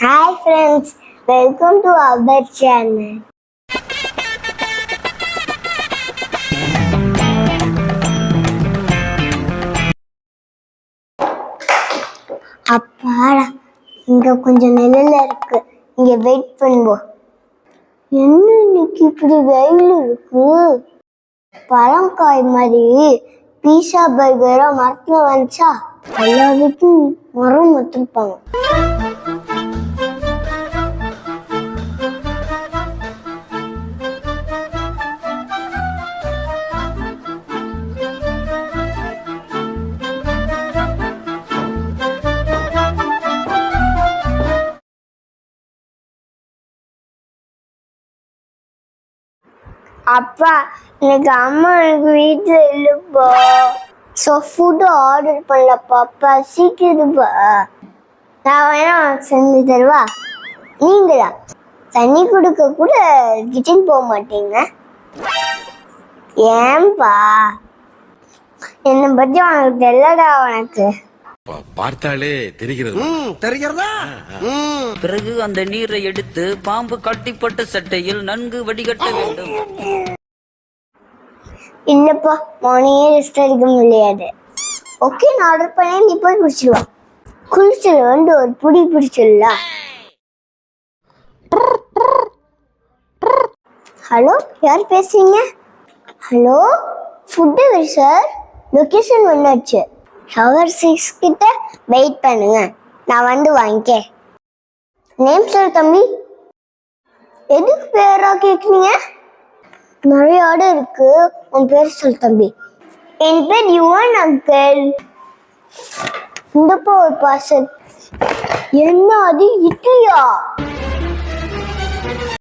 Hi friends, welcome to our channel. அப்பாடா, இங்க கொஞ்சம் நிழல்ல இருக்கு. இங்க வெயிட் பண்ணுவோம். என்ன இன்னைக்கு இப்படி வெயில் இருக்கு? பழங்காய் மாதிரி பீஸா பர்கரா மரத்துல வந்துச்சா எல்லா வீட்டும் மரம் வச்சிருப்பாங்க. அப்பா, இன்னைக்கு அம்மா எனக்கு வீட்டுல இல்லப்பா. ஸோ ஃபுட்டு ஆர்டர் பண்ணலப்பா. அப்பா சீக்கிரப்பா. நான் வேணா செஞ்சு தருவா. நீங்களா தண்ணி கொடுக்க கூட கிச்சன் போக மாட்டீங்க, ஏன்பா? என்னை பத்தி உனக்கு தெரியலடா. உனக்கு பார்த்தாலே தெரிகிறதா? பிறகு அந்த நீரை எடுத்து பாம்பு கட்டிப்பட்ட சட்டையில் நன்கு வடிகட்ட வேண்டும். இல்லப்பா, மார்னிங்கே ரெஸ்ட் எடுக்க முடியாது. ஓகே, நான் ஆர்டர் பண்ணி நீ போய் குடிச்சிடுவா. குளிச்சல் வந்து ஒரு புடி பிடிச்சிடலாம். ஹலோ, யார் பேசுறீங்க? Hello, food delivery sir. Location வந்தாச்சு. ஷவர் 6 கிட்ட வெயிட் பண்ணுங்க, நான் வந்து வாங்கிக்க. நேம் சார் தம்பி. எதுக்கு பேரா கேட்குறீங்க? நிறைய ஆர்டர் இருக்கு. உன் பேர் சொல் தம்பி. என் பேர் யுவன் அங்கிள். இந்தப்பா ஒரு பார்சல். என்ன அது, இட்லியா?